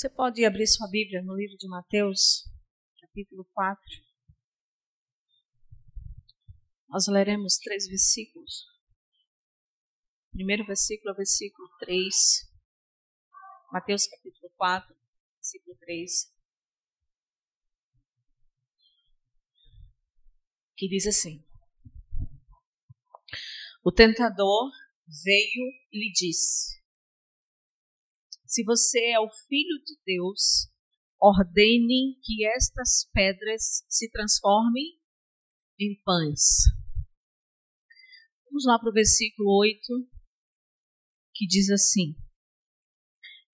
Você pode abrir sua Bíblia no livro de Mateus, capítulo 4. Nós leremos 3 versículos. O primeiro versículo é o versículo 3. Mateus, capítulo 4, versículo 3. Que diz assim: O tentador veio e lhe disse: Se você é o Filho de Deus, ordene que estas pedras se transformem em pães. Vamos lá para o versículo 8, que diz assim: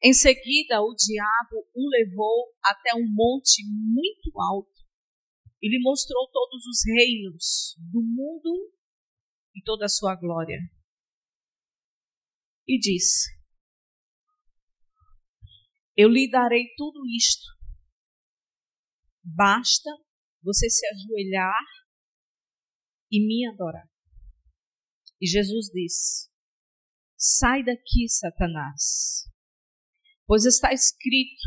Em seguida, o diabo o levou até um monte muito alto e lhe mostrou todos os reinos do mundo e toda a sua glória. E disse: Eu lhe darei tudo isto. Basta você se ajoelhar e me adorar. E Jesus disse: Sai daqui, Satanás, pois está escrito: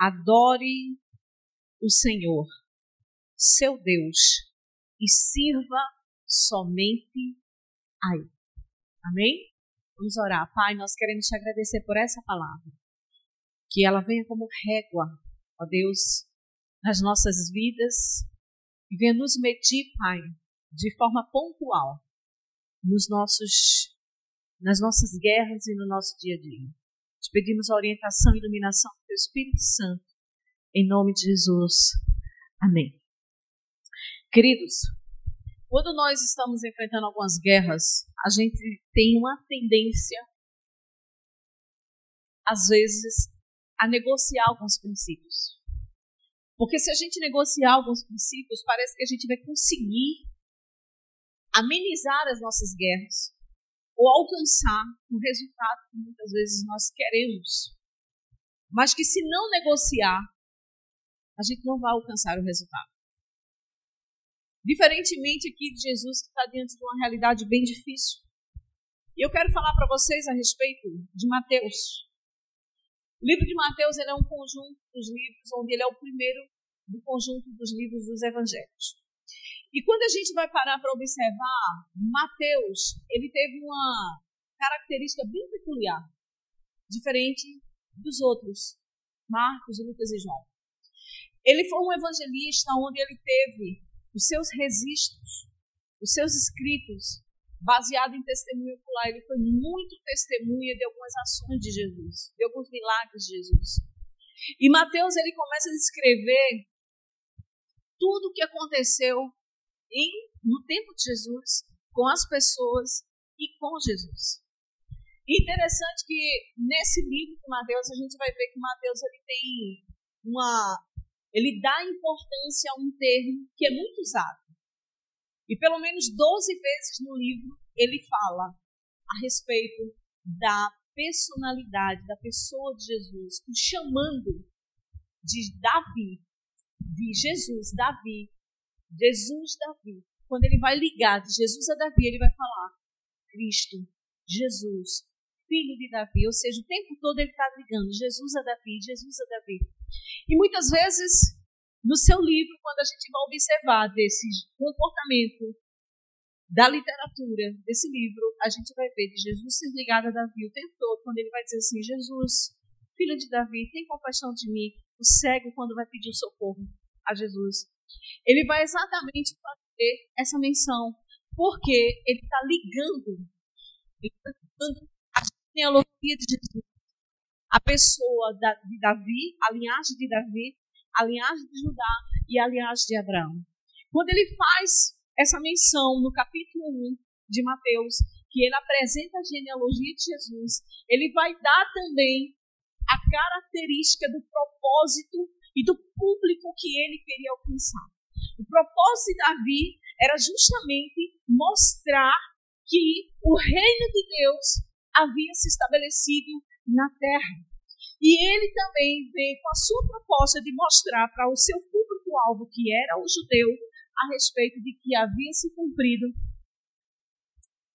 Adore o Senhor, seu Deus, e sirva somente a Ele. Amém? Vamos orar. Pai, nós queremos te agradecer por essa palavra. Que ela venha como régua, ó Deus, nas nossas vidas e venha nos medir, Pai, de forma pontual nas nossas guerras e no nosso dia a dia. Te pedimos a orientação e iluminação do Teu Espírito Santo, em nome de Jesus. Amém. Queridos, quando nós estamos enfrentando algumas guerras, a gente tem uma tendência, às vezes, a negociar alguns princípios. Porque se a gente negociar alguns princípios, parece que a gente vai conseguir amenizar as nossas guerras ou alcançar um resultado que muitas vezes nós queremos. Mas que se não negociar, a gente não vai alcançar o resultado. Diferentemente aqui de Jesus, que está diante de uma realidade bem difícil. E eu quero falar para vocês a respeito de Mateus. O livro de Mateus ele é um conjunto dos livros, onde ele é o primeiro do conjunto dos livros dos evangelhos. E quando a gente vai parar para observar, Mateus, ele teve uma característica bem peculiar, diferente dos outros, Marcos, Lucas e João. Ele foi um evangelista onde ele teve os seus registros, os seus escritos, baseado em testemunho ocular. Ele foi muito testemunha de algumas ações de Jesus, de alguns milagres de Jesus. E Mateus, ele começa a descrever tudo o que aconteceu no tempo de Jesus, com as pessoas e com Jesus. E interessante que nesse livro de Mateus, a gente vai ver que Mateus ele dá importância a um termo que é muito usado. E pelo menos 12 vezes no livro ele fala a respeito da personalidade, da pessoa de Jesus, o chamando de Davi, de Jesus, Davi. Quando ele vai ligar de Jesus a Davi, ele vai falar Cristo, Jesus, filho de Davi. Ou seja, o tempo todo ele está ligando Jesus a Davi, Jesus a Davi. E muitas vezes, no seu livro, quando a gente vai observar desse comportamento da literatura, desse livro, a gente vai ver de Jesus ser ligado a Davi o tempo todo, quando ele vai dizer assim: Jesus, filho de Davi, tem compaixão de mim. O cego, quando vai pedir socorro a Jesus, ele vai exatamente fazer essa menção, porque ele está ligando a genealogia de Jesus, a pessoa de Davi, a linhagem de Davi, a linhagem de Judá e a linhagem de Abraão. Quando ele faz essa menção no capítulo 1 de Mateus, que ele apresenta a genealogia de Jesus, ele vai dar também a característica do propósito e do público que ele queria alcançar. O propósito de Davi era justamente mostrar que o reino de Deus havia se estabelecido na terra. E ele também veio com a sua proposta de mostrar para o seu público-alvo, que era o judeu, a respeito de que havia se cumprido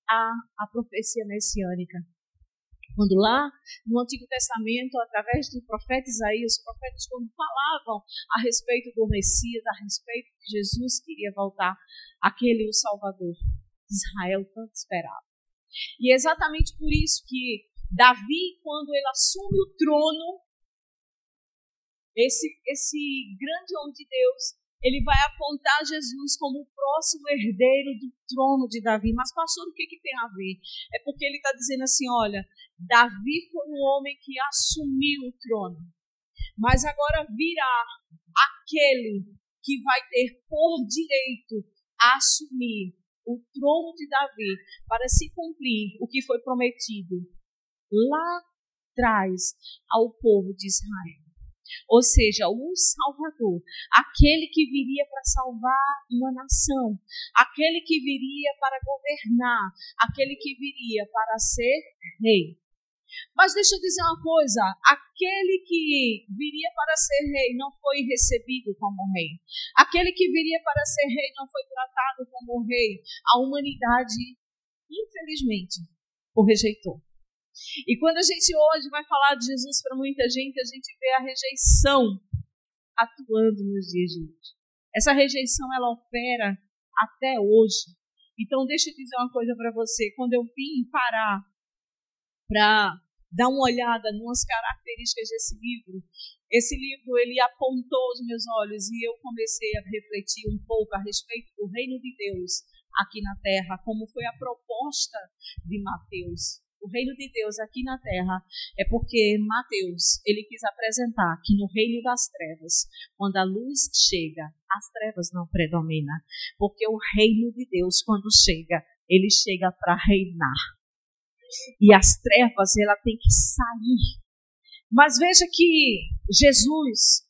a profecia messiânica. Quando lá no Antigo Testamento, através do profeta Isaías, os profetas quando falavam a respeito do Messias, a respeito de Jesus que iria voltar, aquele o Salvador de Israel tanto esperava. E é exatamente por isso que Davi, quando ele assume o trono, esse grande homem de Deus, ele vai apontar Jesus como o próximo herdeiro do trono de Davi. Mas, pastor, o que tem a ver? É porque ele está dizendo assim, olha, Davi foi um homem que assumiu o trono. Mas agora virá aquele que vai ter por direito assumir o trono de Davi para se cumprir o que foi prometido lá atrás ao povo de Israel. Ou seja, o Salvador, aquele que viria para salvar uma nação, aquele que viria para governar, aquele que viria para ser rei. Mas deixa eu dizer uma coisa, aquele que viria para ser rei não foi recebido como rei. Aquele que viria para ser rei não foi tratado como rei. A humanidade, infelizmente, o rejeitou. E quando a gente hoje vai falar de Jesus para muita gente, a gente vê a rejeição atuando nos dias de hoje. Essa rejeição, ela opera até hoje. Então, deixa eu dizer uma coisa para você. Quando eu vim parar para dar uma olhada nas características desse livro, esse livro, ele apontou os meus olhos e eu comecei a refletir um pouco a respeito do reino de Deus aqui na terra, como foi a proposta de Mateus. O reino de Deus aqui na terra é porque Mateus, ele quis apresentar que no reino das trevas, quando a luz chega, as trevas não predominam. Porque o reino de Deus, quando chega, ele chega para reinar. E as trevas, ela tem que sair. Mas veja que Jesus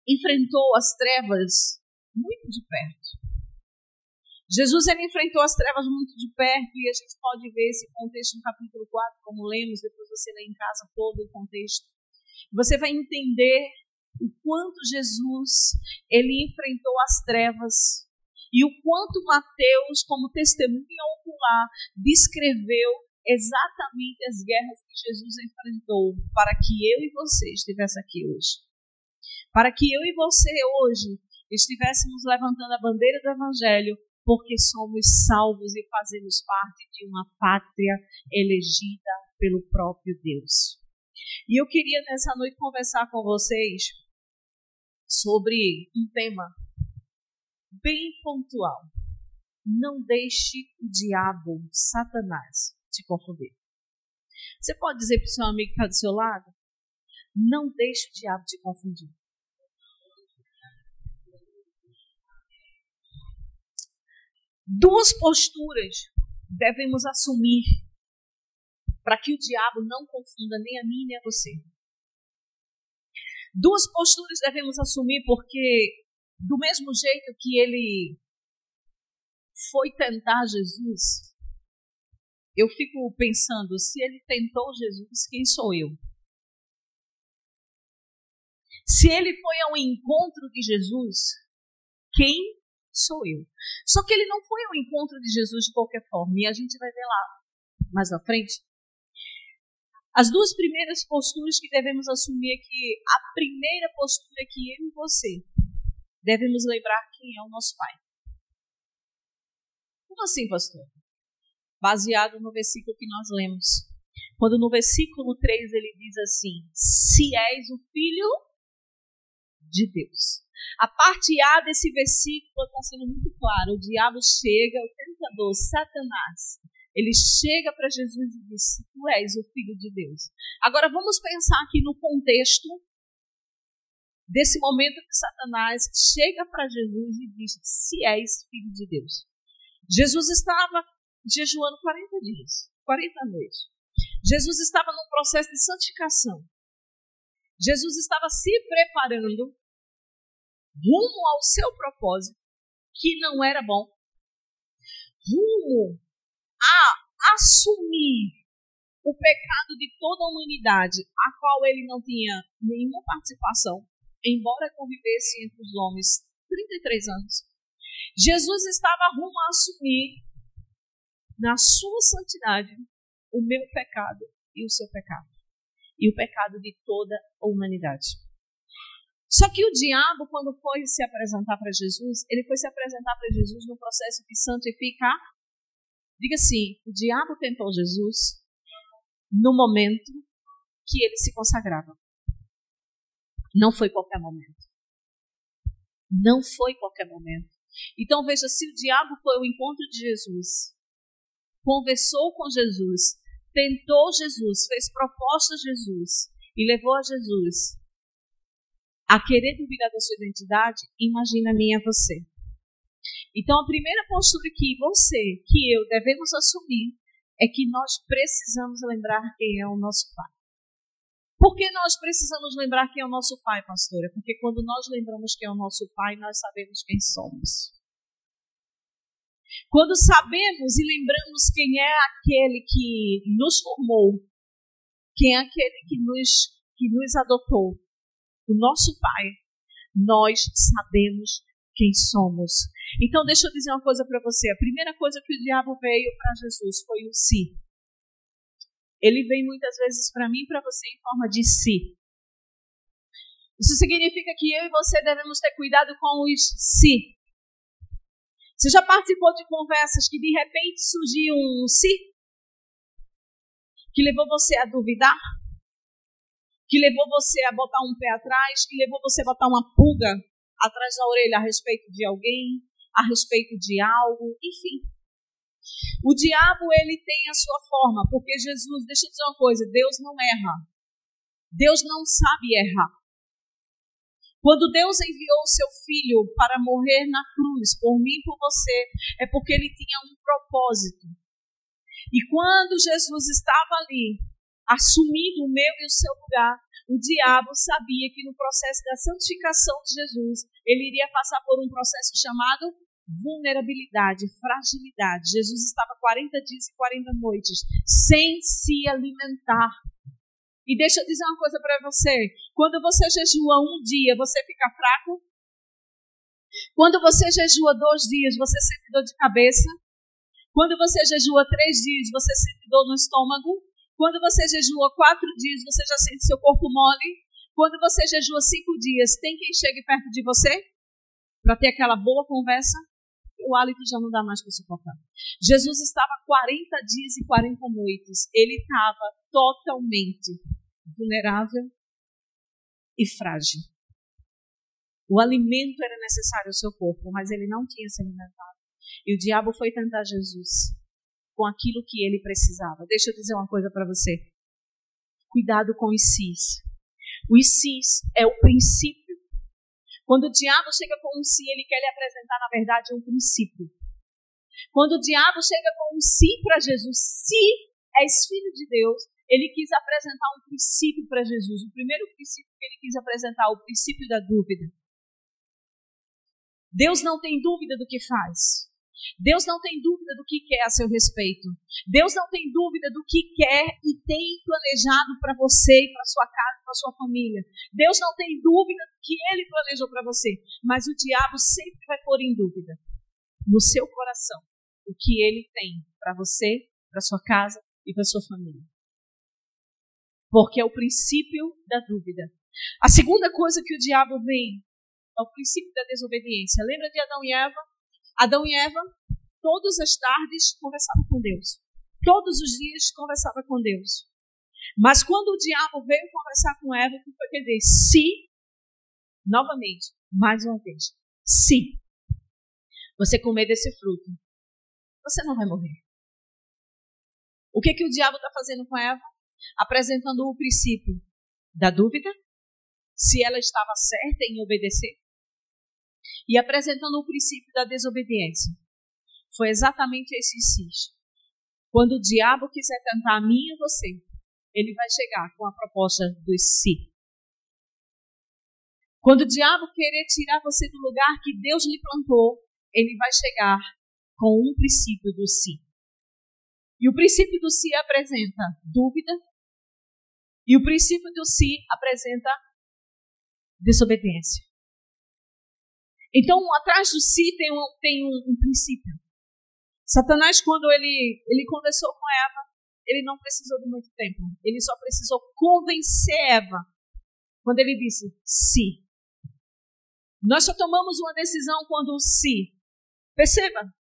enfrentou as trevas muito de perto. Jesus, ele enfrentou as trevas muito de perto e a gente pode ver esse contexto no capítulo 4, como lemos, depois você lê em casa todo o contexto. Você vai entender o quanto Jesus, ele enfrentou as trevas e o quanto Mateus, como testemunha ocular, descreveu exatamente as guerras que Jesus enfrentou para que eu e você estivesse aqui hoje. Para que eu e você hoje estivéssemos levantando a bandeira do Evangelho, porque somos salvos e fazemos parte de uma pátria elegida pelo próprio Deus. E eu queria nessa noite conversar com vocês sobre um tema bem pontual. Não deixe o diabo, Satanás, te confundir. Você pode dizer para o seu amigo que está do seu lado? Não deixe o diabo te confundir. Duas posturas devemos assumir para que o diabo não confunda nem a mim nem a você. Duas posturas devemos assumir porque, do mesmo jeito que ele foi tentar Jesus, eu fico pensando, se ele tentou Jesus, quem sou eu? Se ele foi ao encontro de Jesus, quem sou eu? Só que ele não foi ao encontro de Jesus de qualquer forma, e a gente vai ver lá mais na frente. As duas primeiras posturas que devemos assumir é que a primeira postura é que eu e você devemos lembrar quem é o nosso Pai. Como assim, pastor? Baseado no versículo que nós lemos. Quando no versículo 3 ele diz assim: se és o Filho de Deus. A parte A desse versículo está sendo muito claro. O diabo chega, o tentador, Satanás, ele chega para Jesus e diz: tu és o Filho de Deus. Agora vamos pensar aqui no contexto desse momento que Satanás chega para Jesus e diz: se és Filho de Deus. Jesus estava jejuando 40 dias, 40 noites. Jesus estava num processo de santificação. Jesus estava se preparando rumo ao seu propósito, que não era bom, rumo a assumir o pecado de toda a humanidade, a qual ele não tinha nenhuma participação, embora convivesse entre os homens 33 anos. Jesus estava rumo a assumir, na sua santidade, o meu pecado e o seu pecado. E o pecado de toda a humanidade. Só que o diabo, quando foi se apresentar para Jesus, ele foi se apresentar para Jesus no processo de santificar. Diga assim, o diabo tentou Jesus no momento que ele se consagrava. Não foi qualquer momento. Não foi qualquer momento. Então veja, se o diabo foi ao encontro de Jesus, conversou com Jesus, tentou Jesus, fez proposta a Jesus e levou a Jesus a querer duvidar da sua identidade, imagina a mim e a você. Então a primeira postura que você, que eu devemos assumir é que nós precisamos lembrar quem é o nosso Pai. Por que nós precisamos lembrar quem é o nosso Pai, pastora? Porque quando nós lembramos quem é o nosso Pai, nós sabemos quem somos. Quando sabemos e lembramos quem é aquele que nos formou, quem é aquele que nos adotou, o nosso Pai, nós sabemos quem somos. Então deixa eu dizer uma coisa para você. A primeira coisa que o diabo veio para Jesus foi o si. Ele vem muitas vezes para mim e para você em forma de si. Isso significa que eu e você devemos ter cuidado com os si. Você já participou de conversas que de repente surgiu um si? Que levou você a duvidar? Que levou você a botar um pé atrás? Que levou você a botar uma pulga atrás da orelha a respeito de alguém? A respeito de algo? Enfim. O diabo, ele tem a sua forma, porque Jesus, deixa eu dizer uma coisa, Deus não erra. Deus não sabe errar. Quando Deus enviou o seu filho para morrer na cruz, por mim e por você, é porque ele tinha um propósito. E quando Jesus estava ali, assumindo o meu e o seu lugar, o diabo sabia que no processo da santificação de Jesus, ele iria passar por um processo chamado vulnerabilidade, fragilidade. Jesus estava 40 dias e 40 noites sem se alimentar. E deixa eu dizer uma coisa para você. Quando você jejua um dia, você fica fraco? Quando você jejua 2 dias, você sente dor de cabeça? Quando você jejua 3 dias, você sente dor no estômago? Quando você jejua 4 dias, você já sente seu corpo mole? Quando você jejua 5 dias, tem quem chegue perto de você para ter aquela boa conversa? O hálito já não dá mais para suportar. Jesus estava 40 dias e 40 noites. Ele estava totalmente vulnerável e frágil. O alimento era necessário ao seu corpo, mas ele não tinha se alimentado. E o diabo foi tentar Jesus com aquilo que ele precisava. Deixa eu dizer uma coisa para você. Cuidado com os sis. Os sis é o princípio. Quando o diabo chega com um si, ele quer lhe apresentar, na verdade, um princípio. Quando o diabo chega com um si para Jesus, se és filho de Deus, ele quis apresentar um princípio para Jesus. O primeiro princípio que ele quis apresentar, o princípio da dúvida. Deus não tem dúvida do que faz. Deus não tem dúvida do que quer a seu respeito. Deus não tem dúvida do que quer e tem planejado para você e para sua casa e para sua família. Deus não tem dúvida do que Ele planejou para você. Mas o diabo sempre vai pôr em dúvida no seu coração o que Ele tem para você, para sua casa e para sua família. Porque é o princípio da dúvida. A segunda coisa que o diabo vem é o princípio da desobediência. Lembra de Adão e Eva? Adão e Eva, todas as tardes, conversavam com Deus. Todos os dias, conversavam com Deus. Mas quando o diabo veio conversar com Eva, o que foi que ele disse? Se, novamente, mais uma vez, se você comer desse fruto, você não vai morrer. O que o diabo está fazendo com Eva? Apresentando o princípio da dúvida, se ela estava certa em obedecer, e apresentando o princípio da desobediência. Foi exatamente esse cis. Quando o diabo quiser tentar a mim e você, ele vai chegar com a proposta do si. Quando o diabo querer tirar você do lugar que Deus lhe plantou, ele vai chegar com um princípio do si. E o princípio do si apresenta dúvida, e o princípio do si apresenta desobediência. Então, atrás do si tem um princípio. Satanás, quando ele conversou com Eva, ele não precisou de muito tempo. Ele só precisou convencer Eva. Quando ele disse sim. Nós só tomamos uma decisão quando sim. Perceba,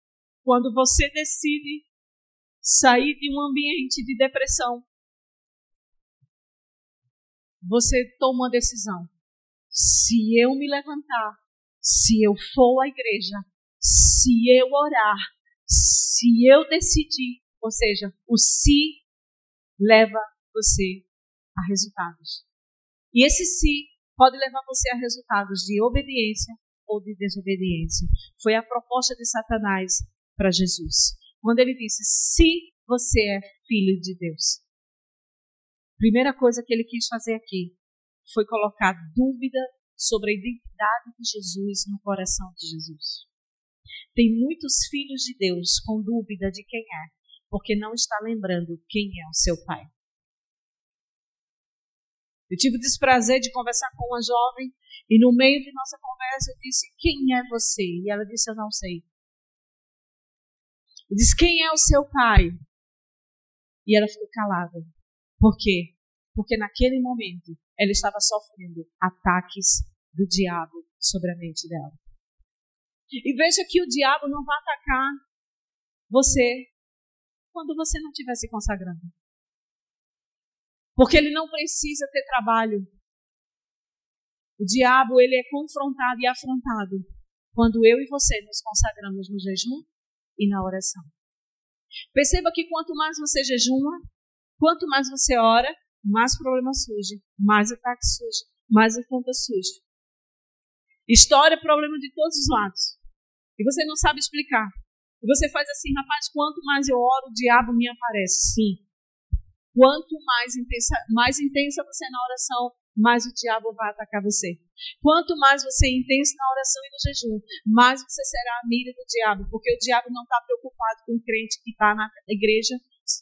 quando você decide sair de um ambiente de depressão, você toma uma decisão. Se eu me levantar, se eu for à igreja, se eu orar, se eu decidir, ou seja, o se leva você a resultados. E esse se pode levar você a resultados de obediência ou de desobediência. Foi a proposta de Satanás para Jesus. Quando ele disse, se você é filho de Deus. Primeira coisa que ele quis fazer aqui foi colocar dúvida sobre a identidade de Jesus no coração de Jesus. Tem muitos filhos de Deus com dúvida de quem é, porque não está lembrando quem é o seu pai. Eu tive o desprazer de conversar com uma jovem e no meio de nossa conversa eu disse, quem é você? E ela disse, eu não sei. Eu disse, quem é o seu pai? E ela ficou calada. Por quê? Porque naquele momento ela estava sofrendo ataques do diabo sobre a mente dela. E veja que o diabo não vai atacar você quando você não estiver se consagrando. Porque ele não precisa ter trabalho. O diabo, ele é confrontado e afrontado quando eu e você nos consagramos no jejum e na oração. Perceba que quanto mais você jejuma, quanto mais você ora, mais problemas surgem, mais ataques surgem, mais afrontas surgem. História é problema de todos os lados. E você não sabe explicar. E você faz assim, rapaz, quanto mais eu oro, o diabo me aparece. Sim. Quanto mais intensa você é na oração, mais o diabo vai atacar você. Quanto mais você é intenso na oração e no jejum, mais você será a mira do diabo. Porque o diabo não está preocupado com o crente que está na igreja,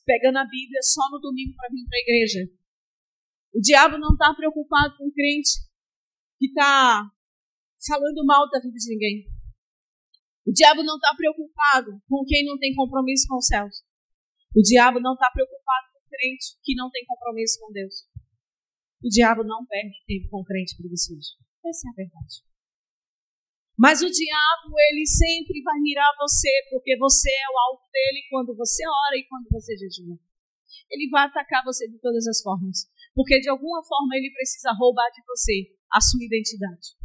pegando a Bíblia só no domingo para vir para a igreja. O diabo não está preocupado com o crente que está falando mal da vida de ninguém. O diabo não está preocupado com quem não tem compromisso com os céus. O diabo não está preocupado com o crente que não tem compromisso com Deus. O diabo não perde tempo com o crente preguiçoso. Essa é a verdade. Mas o diabo, ele sempre vai mirar você, porque você é o alvo dele quando você ora e quando você jejuma. Ele vai atacar você de todas as formas. Porque de alguma forma ele precisa roubar de você a sua identidade.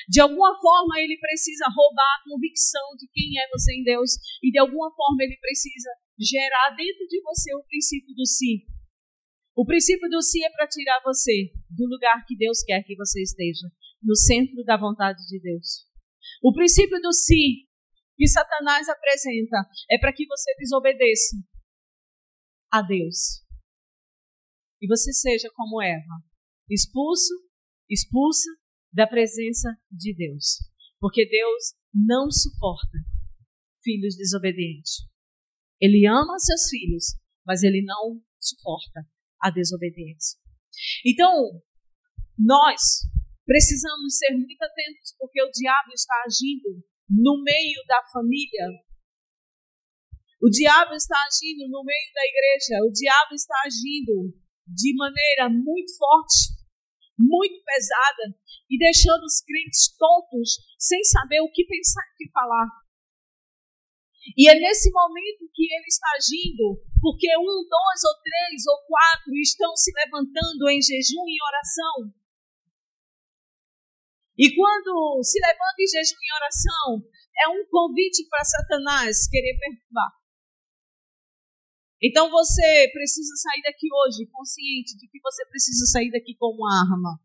De alguma forma ele precisa roubar a convicção de quem é você em Deus. E de alguma forma ele precisa gerar dentro de você o princípio do si. O princípio do si é para tirar você do lugar que Deus quer que você esteja. No centro da vontade de Deus. O princípio do si que Satanás apresenta é para que você desobedeça a Deus. E você seja como Eva, expulsa da presença de Deus. Porque Deus não suporta filhos desobedientes. Ele ama seus filhos, mas ele não suporta a desobediência. Então, nós precisamos ser muito atentos, porque o diabo está agindo no meio da família. O diabo está agindo no meio da igreja. O diabo está agindo de maneira muito forte, muito pesada, e deixando os crentes tontos, sem saber o que pensar e o que falar. E é nesse momento que ele está agindo, porque 1, 2 ou 3 ou 4 estão se levantando em jejum e oração. E quando se levanta em jejum e oração, é um convite para Satanás querer perturbar. Então você precisa sair daqui hoje consciente de que você precisa sair daqui com uma arma.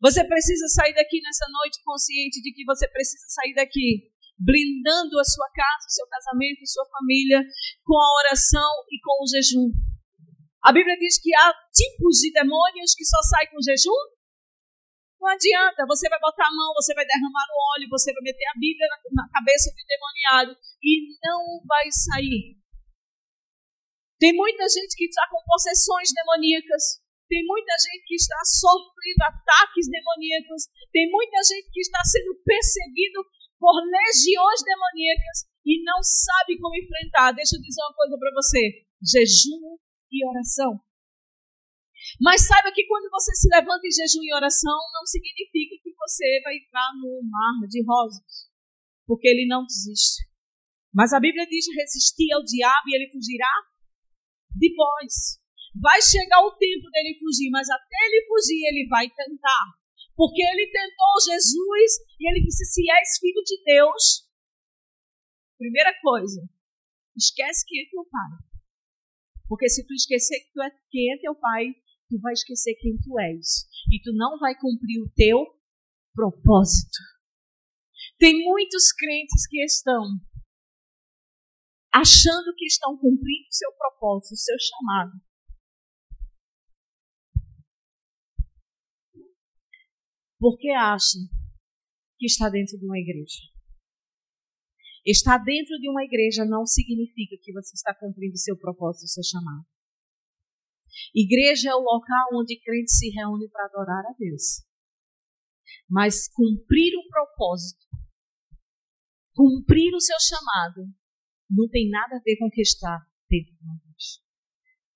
Você precisa sair daqui nessa noite consciente de que você precisa sair daqui blindando a sua casa, o seu casamento, a sua família com a oração e com o jejum. A Bíblia diz que há tipos de demônios que só saem com jejum. Não adianta, você vai botar a mão, você vai derramar o óleo, você vai meter a Bíblia na cabeça do endemoniado e não vai sair. Tem muita gente que está com possessões demoníacas. Tem muita gente que está sofrendo ataques demoníacos. Tem muita gente que está sendo perseguido por legiões demoníacas e não sabe como enfrentar. Deixa eu dizer uma coisa para você. jejum e oração. Mas saiba que quando você se levanta em jejum e oração, não significa que você vai entrar no mar de rosas, porque ele não desiste. Mas a Bíblia diz: resistir ao diabo e ele fugirá de vós. Vai chegar o tempo dele fugir, mas até ele fugir, ele vai tentar. Porque ele tentou Jesus e ele disse: se és filho de Deus, primeira coisa, esquece quem é teu pai. Porque se tu esquecer quem é teu pai, tu vai esquecer quem tu és. E tu não vai cumprir o teu propósito. Tem muitos crentes que estão achando que estão cumprindo o seu propósito, o seu chamado. Porque acham que está dentro de uma igreja. Estar dentro de uma igreja não significa que você está cumprindo o seu propósito, o seu chamado. Igreja é o local onde crentes se reúnem para adorar a Deus. Mas cumprir o propósito, cumprir o seu chamado, não tem nada a ver com o que está dentro de uma igreja.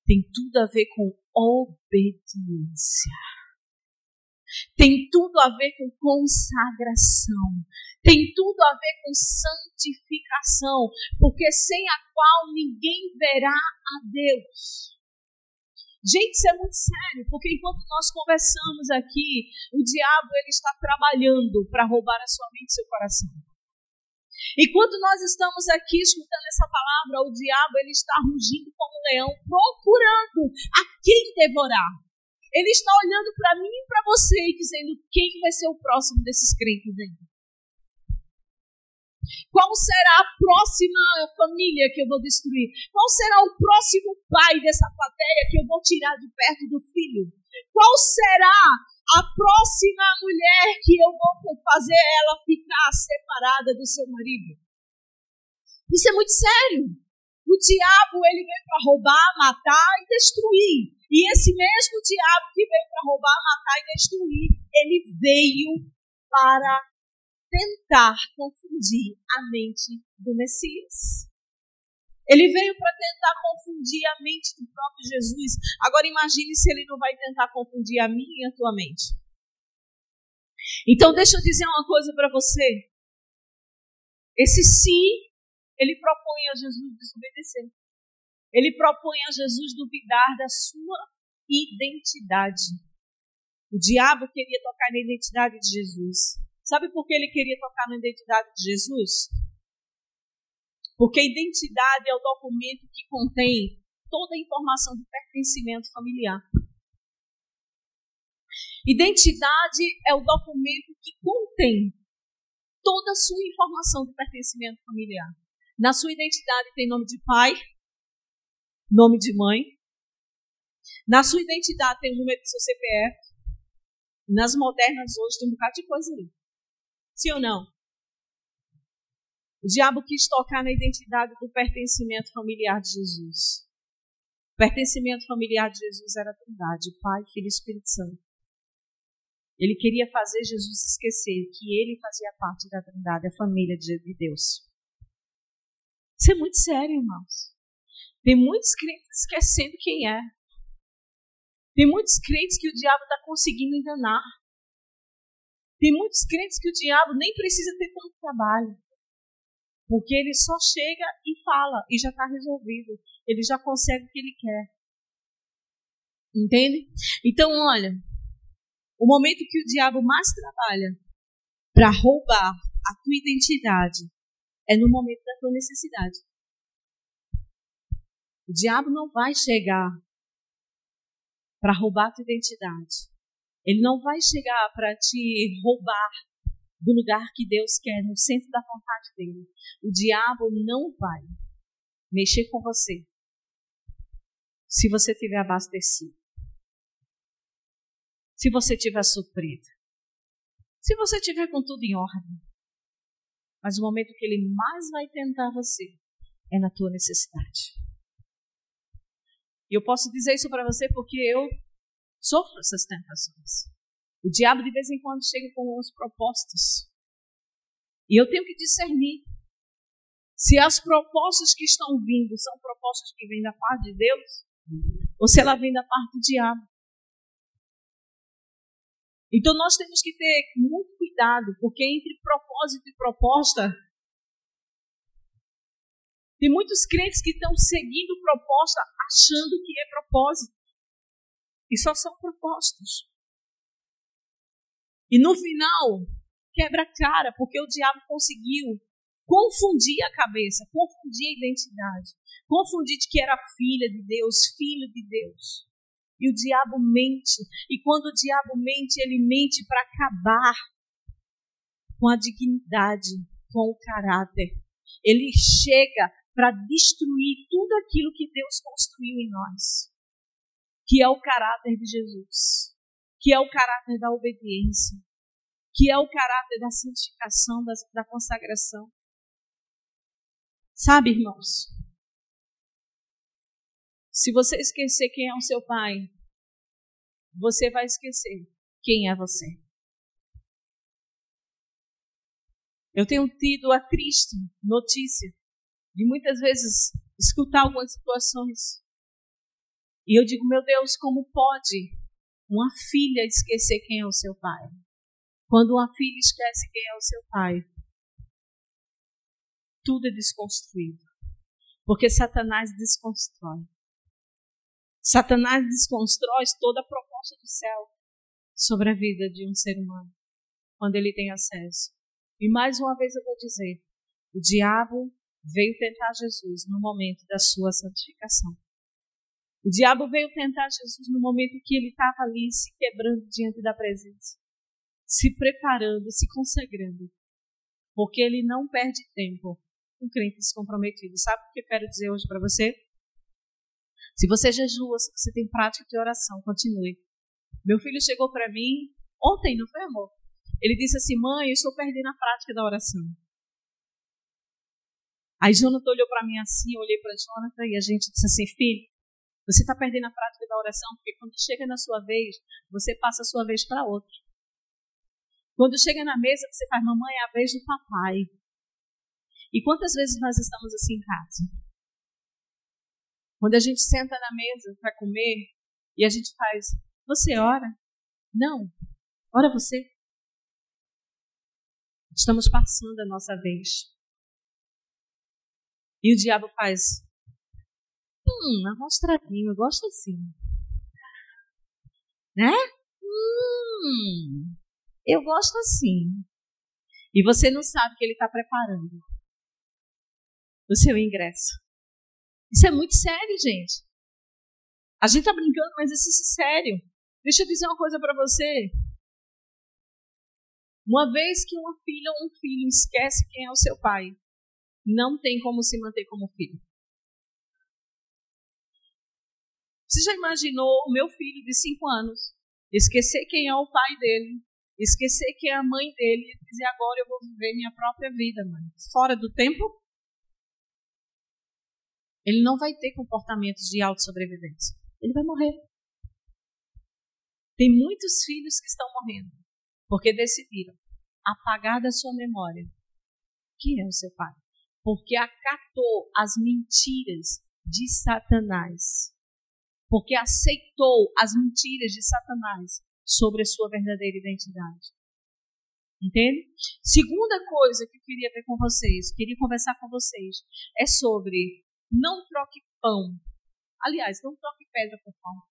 Tem tudo a ver com obediência. Tem tudo a ver com consagração. Tem tudo a ver com santificação. Porque sem a qual ninguém verá a Deus. Gente, isso é muito sério. Porque enquanto nós conversamos aqui, o diabo ele está trabalhando para roubar a sua mente e seu coração. Enquanto nós estamos aqui escutando essa palavra, o diabo ele está rugindo como um leão, procurando a quem devorar. Ele está olhando para mim e para você e dizendo: quem vai ser o próximo desses crentes ainda? Qual será a próxima família que eu vou destruir? Qual será o próximo pai dessa plateia que eu vou tirar de perto do filho? Qual será a próxima mulher que eu vou fazer ela ficar separada do seu marido? Isso é muito sério. O diabo ele veio para roubar, matar e destruir. E esse mesmo diabo que veio para roubar, matar e destruir, ele veio para tentar confundir a mente do Messias. Ele veio para tentar confundir a mente do próprio Jesus. Agora imagine se ele não vai tentar confundir a minha e a tua mente. Então deixa eu dizer uma coisa para você. Esse sim, ele propõe a Jesus desobedecer. Ele propõe a Jesus duvidar da sua identidade. O diabo queria tocar na identidade de Jesus. Sabe por que ele queria tocar na identidade de Jesus? Porque a identidade é o documento que contém toda a informação de pertencimento familiar. Identidade é o documento que contém toda a sua informação de pertencimento familiar. Na sua identidade tem nome de pai, nome de mãe. Na sua identidade tem o número do seu CPF. Nas modernas hoje tem um bocado de coisa ali. Sim ou não? O diabo quis tocar na identidade do pertencimento familiar de Jesus. O pertencimento familiar de Jesus era a Trindade, Pai, Filho e Espírito Santo. Ele queria fazer Jesus esquecer que ele fazia parte da Trindade, a família de Deus. Isso é muito sério, irmãos. Tem muitos crentes esquecendo quem é. Tem muitos crentes que o diabo está conseguindo enganar. Tem muitos crentes que o diabo nem precisa ter tanto trabalho. Porque ele só chega e fala e já está resolvido. Ele já consegue o que ele quer. Entende? Então, olha, o momento que o diabo mais trabalha para roubar a tua identidade é no momento da tua necessidade. O diabo não vai chegar para roubar a tua identidade. Ele não vai chegar para te roubar do lugar que Deus quer, no centro da vontade dele. O diabo não vai mexer com você se você estiver abastecido. Se você estiver suprido. Se você estiver com tudo em ordem. Mas o momento que ele mais vai tentar você é na tua necessidade. E eu posso dizer isso para você porque eu sofro essas tentações. O diabo de vez em quando chega com umas propostas. E eu tenho que discernir. Se as propostas que estão vindo são propostas que vêm da parte de Deus, ou se ela vem da parte do diabo. Então nós temos que ter muito cuidado, porque entre propósito e proposta, tem muitos crentes que estão seguindo proposta achando que é propósito. E só são propostas. E no final, quebra a cara, porque o diabo conseguiu confundir a cabeça, confundir a identidade, confundir de que era filha de Deus, filho de Deus. E o diabo mente. E quando o diabo mente, ele mente para acabar com a dignidade, com o caráter. Ele chega para destruir tudo aquilo que Deus construiu em nós, que é o caráter de Jesus, que é o caráter da obediência, que é o caráter da santificação, da consagração. Sabe, irmãos, se você esquecer quem é o seu pai, você vai esquecer quem é você. Eu tenho tido a triste notícia de muitas vezes escutar algumas situações. E eu digo, meu Deus, como pode uma filha esquecer quem é o seu pai? Quando uma filha esquece quem é o seu pai, tudo é desconstruído. Porque Satanás desconstrói. Satanás desconstrói toda a proposta do céu sobre a vida de um ser humano, quando ele tem acesso. E mais uma vez eu vou dizer, o diabo veio tentar Jesus no momento da sua santificação. O diabo veio tentar Jesus no momento que ele estava ali se quebrando diante da presença, se preparando, se consagrando, porque ele não perde tempo com crentes comprometidos. Sabe o que eu quero dizer hoje para você? Se você jejua, se você tem prática de oração, continue. Meu filho chegou para mim ontem, não foi, amor? Ele disse assim, mãe, eu estou perdendo a prática da oração. Aí Jonathan olhou para mim assim, eu olhei para Jonathan e a gente disse assim, filho, você está perdendo a prática da oração porque quando chega na sua vez, você passa a sua vez para outro. Quando chega na mesa, você faz, mamãe, é a vez do papai. E quantas vezes nós estamos assim em casa? Quando a gente senta na mesa para comer e a gente faz, você ora? Não, ora você. Estamos passando a nossa vez. E o diabo faz, arrostradinho, eu gosto assim. Né? Eu gosto assim. E você não sabe que ele está preparando o seu ingresso. Isso é muito sério, gente. A gente está brincando, mas isso é sério. Deixa eu dizer uma coisa para você. Uma vez que uma filha ou um filho esquece quem é o seu pai, não tem como se manter como filho. Você já imaginou o meu filho de 5 anos esquecer quem é o pai dele, esquecer quem é a mãe dele e dizer agora eu vou viver minha própria vida, mãe? Fora do tempo? Ele não vai ter comportamentos de autossobrevivência. Ele vai morrer. Tem muitos filhos que estão morrendo porque decidiram apagar da sua memória quem é o seu pai. Porque acatou as mentiras de Satanás. Porque aceitou as mentiras de Satanás sobre a sua verdadeira identidade. Entende? Segunda coisa que eu queria ver com vocês, queria conversar com vocês, é sobre não troque pão. Aliás, não troque pedra por pão.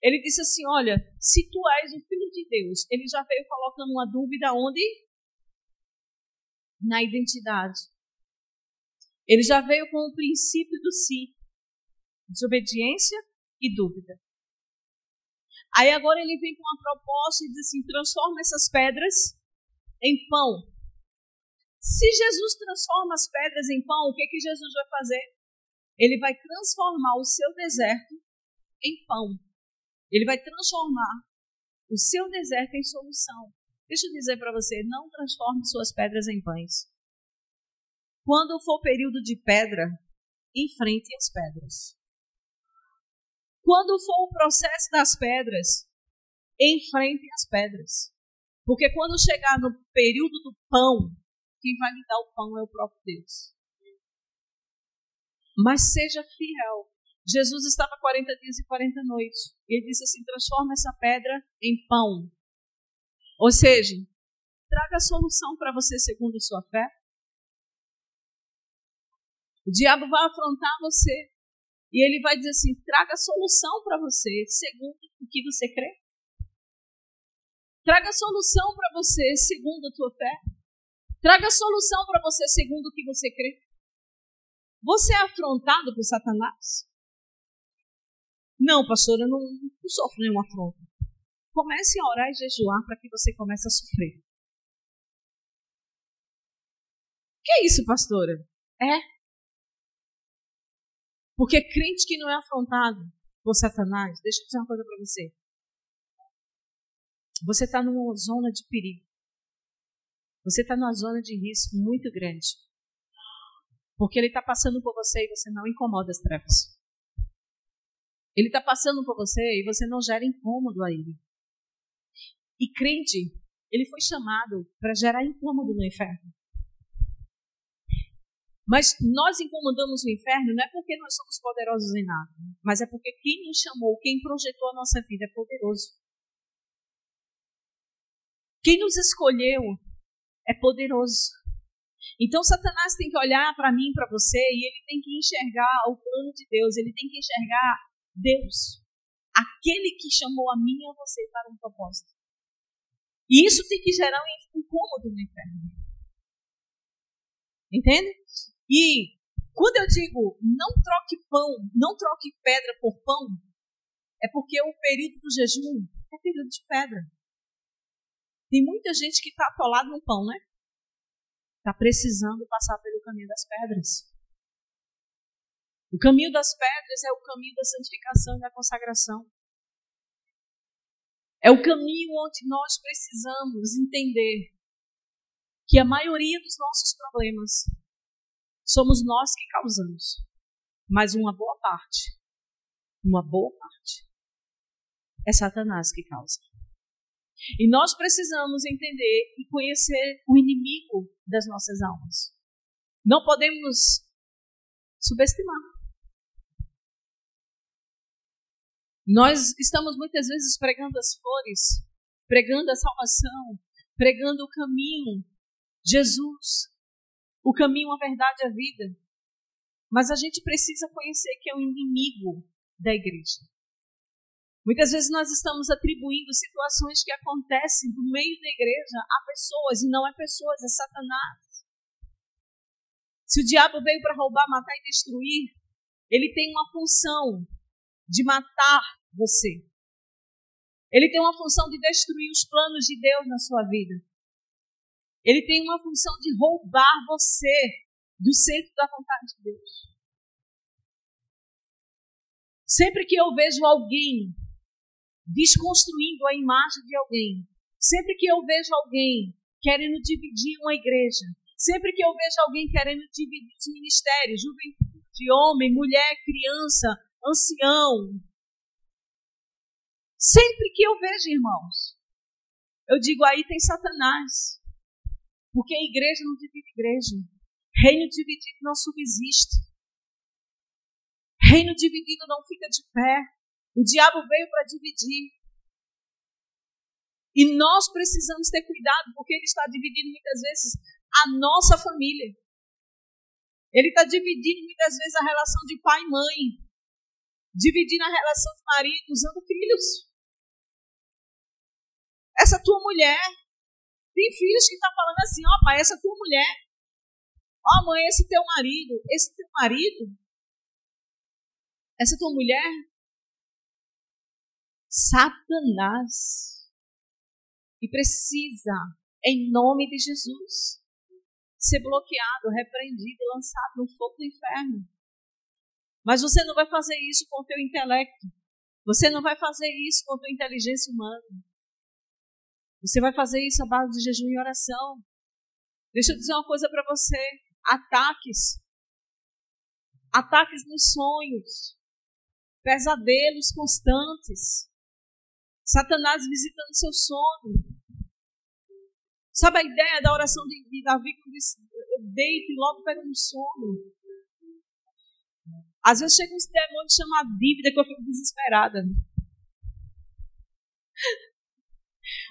Ele disse assim, olha, se tu és o Filho de Deus, ele já veio colocando uma dúvida onde? Na identidade. Ele já veio com o princípio do si. Desobediência e dúvida. Aí agora ele vem com uma proposta e diz assim, transforma essas pedras em pão. Se Jesus transforma as pedras em pão, o que Jesus vai fazer? Ele vai transformar o seu deserto em pão. Ele vai transformar o seu deserto em solução. Deixa eu dizer para você, não transforme suas pedras em pães. Quando for período de pedra, enfrente as pedras. Quando for o processo das pedras, enfrente as pedras. Porque quando chegar no período do pão, quem vai lhe dar o pão é o próprio Deus. Mas seja fiel. Jesus estava 40 dias e 40 noites. Ele disse assim, transforma essa pedra em pão. Ou seja, traga a solução para você segundo a sua fé. O diabo vai afrontar você. E ele vai dizer assim, traga a solução para você segundo o que você crê. Traga a solução para você segundo a tua fé. Traga a solução para você segundo o que você crê. Você é afrontado por Satanás? Não, pastor, eu não sofro nenhuma afronta. Comece a orar e jejuar para que você comece a sofrer. Que é isso, pastora? Porque crente que não é afrontado por Satanás, deixa eu dizer uma coisa para você. Você está numa zona de perigo. Você está numa zona de risco muito grande. Porque ele está passando por você e você não incomoda as trevas. Ele está passando por você e você não gera incômodo a ele. E crente, ele foi chamado para gerar incômodo no inferno. Mas nós incomodamos o inferno não é porque nós somos poderosos em nada, mas é porque quem nos chamou, quem projetou a nossa vida é poderoso. Quem nos escolheu é poderoso. Então Satanás tem que olhar para mim, para você, e ele tem que enxergar o plano de Deus, ele tem que enxergar Deus, aquele que chamou a mim e a você para um propósito. E isso tem que gerar um incômodo no inferno. Entende? E quando eu digo não troque pão, não troque pedra por pão, é porque o período do jejum é período de pedra. Tem muita gente que está atolada no pão, né? Está precisando passar pelo caminho das pedras. O caminho das pedras é o caminho da santificação e da consagração. É o caminho onde nós precisamos entender que a maioria dos nossos problemas somos nós que causamos. Mas uma boa parte é Satanás que causa. E nós precisamos entender e conhecer o inimigo das nossas almas. Não podemos subestimar. Nós estamos muitas vezes pregando as flores, pregando a salvação, pregando o caminho, Jesus, o caminho, a verdade e a vida. Mas a gente precisa conhecer que é o inimigo da igreja. Muitas vezes nós estamos atribuindo situações que acontecem no meio da igreja a pessoas, e não é pessoas, é Satanás. Se o diabo veio para roubar, matar e destruir, ele tem uma função de matar você. Ele tem uma função de destruir os planos de Deus na sua vida. Ele tem uma função de roubar você do centro da vontade de Deus. Sempre que eu vejo alguém desconstruindo a imagem de alguém, sempre que eu vejo alguém querendo dividir uma igreja, sempre que eu vejo alguém querendo dividir os ministérios, juventude, homem, mulher, criança, ancião, sempre que eu vejo, irmãos, eu digo, aí tem Satanás, porque a igreja não divide igreja, reino dividido não subsiste, reino dividido não fica de pé. O diabo veio para dividir. E nós precisamos ter cuidado, porque ele está dividindo muitas vezes a nossa família. Ele está dividindo muitas vezes a relação de pai e mãe. Dividindo a relação de marido, usando filhos. Essa tua mulher, tem filhos que estão falando assim, ó pai, essa tua mulher. Ó mãe, esse teu marido. Esse teu marido. Essa tua mulher. Satanás. E precisa, em nome de Jesus, ser bloqueado, repreendido e lançado no fogo do inferno. Mas você não vai fazer isso com o teu intelecto. Você não vai fazer isso com a tua inteligência humana. Você vai fazer isso à base de jejum e oração. Deixa eu dizer uma coisa para você. Ataques nos sonhos. Pesadelos constantes. Satanás visitando seu sono. Sabe a ideia da oração de Davi, quando diz, eu deito e logo pego no sono? Às vezes chega uns demônios chamados dívida que eu fico desesperada.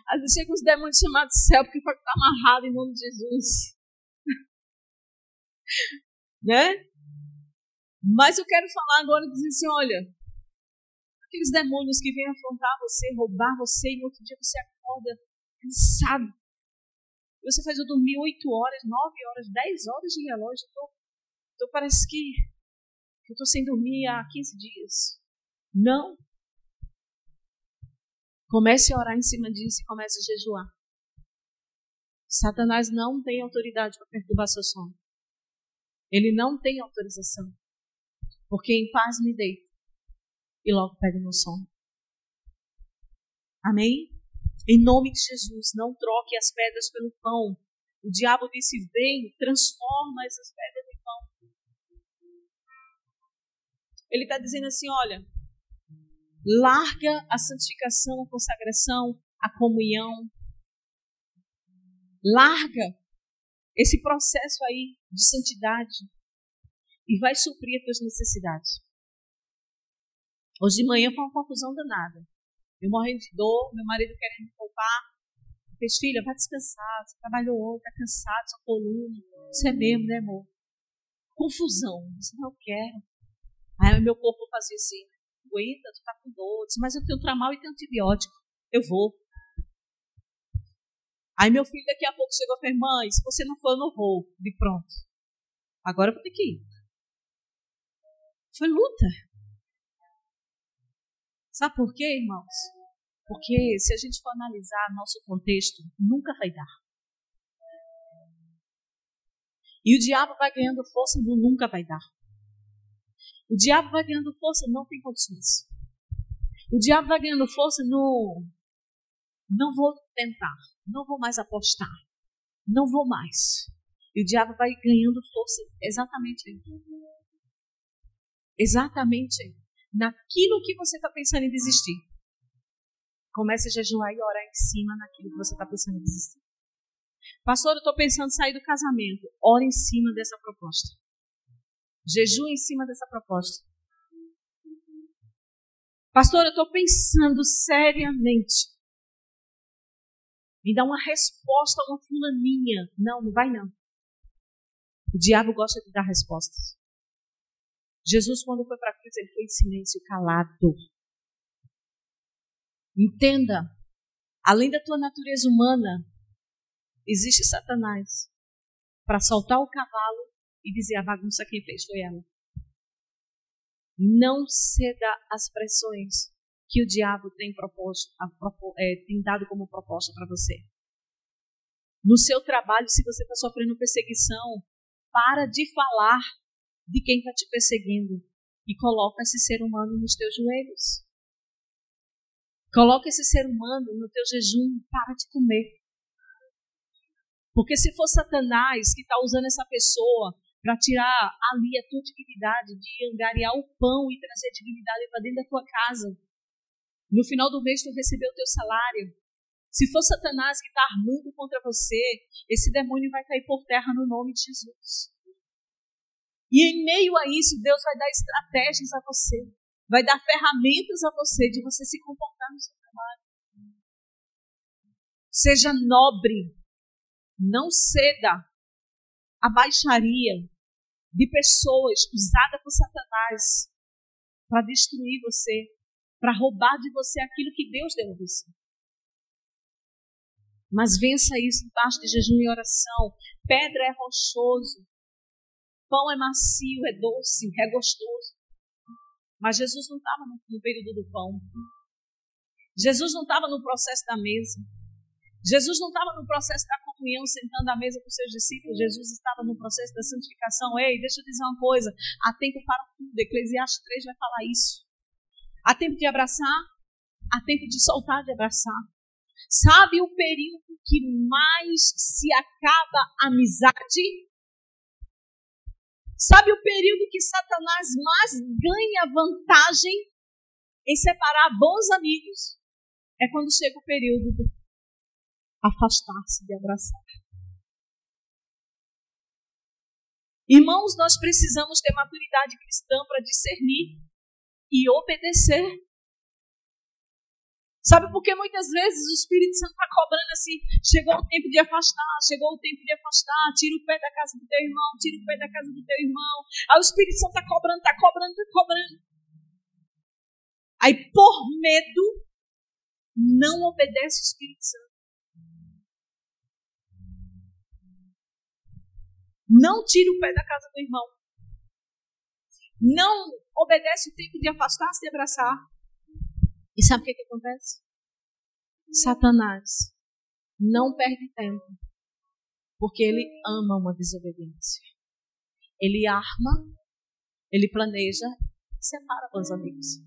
Às vezes chega uns demônios chamados céu porque foi que está amarrado em nome de Jesus. Né? Mas eu quero falar agora e dizer assim, olha, aqueles demônios que vêm afrontar você, roubar você, e no outro dia você acorda cansado. Você faz eu dormir 8 horas, 9 horas, 10 horas de relógio. Então parece que eu estou sem dormir há 15 dias. Não. Comece a orar em cima disso e comece a jejuar. Satanás não tem autoridade para perturbar seu sono. Ele não tem autorização. Porque em paz me deito e logo pego no sono. Amém? Em nome de Jesus, não troque as pedras pelo pão. O diabo disse, vem, transforma essas pedras em pão. Ele está dizendo assim, olha, larga a santificação, a consagração, a comunhão. Larga esse processo aí de santidade e vai suprir as tuas necessidades. Hoje de manhã foi uma confusão danada. Eu morrendo de dor, meu marido querendo me poupar. Eu fiz, filha, vai descansar, você trabalhou hoje, está cansado, sua coluna. Isso é mesmo, né, amor? Confusão. Eu disse, não, eu quero. Aí meu corpo fazia assim, aguenta, tu tá com dor. Eu disse, mas eu tenho tramal e tenho antibiótico. Eu vou. Aí meu filho daqui a pouco chegou e falou, mãe, se você não for, eu não vou. E pronto. Agora eu vou ter que ir. Foi luta. Sabe por quê, irmãos? Porque se a gente for analisar nosso contexto, nunca vai dar. E o diabo vai ganhando força no nunca vai dar. O diabo vai ganhando força, não tem condições. O diabo vai ganhando força no não vou tentar, não vou mais apostar, não vou mais. E o diabo vai ganhando força exatamente aí. Exatamente aí. Naquilo que você está pensando em desistir. Comece a jejuar e orar em cima naquilo que você está pensando em desistir. Pastor, eu estou pensando em sair do casamento. Ora em cima dessa proposta. Jejue em cima dessa proposta. Pastor, eu estou pensando seriamente. Me dá uma resposta a uma fulaninha. Não, não vai não. O diabo gosta de dar respostas. Jesus, quando foi para a cruz, ele foi em silêncio, calado. Entenda, além da tua natureza humana, existe Satanás para soltar o cavalo e dizer a bagunça quem fez foi ela. Não ceda às pressões que o diabo tem dado como proposta para você. No seu trabalho, se você está sofrendo perseguição, para de falar de quem está te perseguindo e coloca esse ser humano nos teus joelhos. Coloca esse ser humano no teu jejum, para de comer. Porque se for Satanás que está usando essa pessoa para tirar ali a tua dignidade, de angariar o pão e trazer a dignidade para dentro da tua casa, no final do mês tu recebeu o teu salário. Se for Satanás que está armando contra você, esse demônio vai cair por terra no nome de Jesus. E em meio a isso, Deus vai dar estratégias a você. Vai dar ferramentas a você de você se comportar no seu trabalho. Seja nobre. Não ceda à baixaria de pessoas usadas por Satanás para destruir você, para roubar de você aquilo que Deus deu a você. Mas vença isso embaixo de jejum e oração. Pedra é rochoso. Pão é macio, é doce, é gostoso. Mas Jesus não estava no período do pão. Jesus não estava no processo da mesa. Jesus não estava no processo da comunhão, sentando à mesa com seus discípulos. Jesus estava no processo da santificação. Ei, deixa eu dizer uma coisa. Há tempo para tudo. Eclesiastes 3 vai falar isso. Há tempo de abraçar, há tempo de soltar, de abraçar. Sabe o período que mais se acaba a amizade? Sabe o período que Satanás mais ganha vantagem em separar bons amigos? É quando chega o período afastar-se de abraçar. Irmãos, nós precisamos ter maturidade cristã para discernir e obedecer. Sabe por que muitas vezes o Espírito Santo está cobrando assim, chegou o tempo de afastar, tira o pé da casa do teu irmão, tira o pé da casa do teu irmão. Aí o Espírito Santo está cobrando. Aí por medo, não obedece o Espírito Santo. Não tira o pé da casa do irmão. Não obedece o tempo de afastar-se e abraçar. E sabe o que acontece? Satanás não perde tempo, porque ele ama uma desobediência. Ele arma, ele planeja, separa os amigos.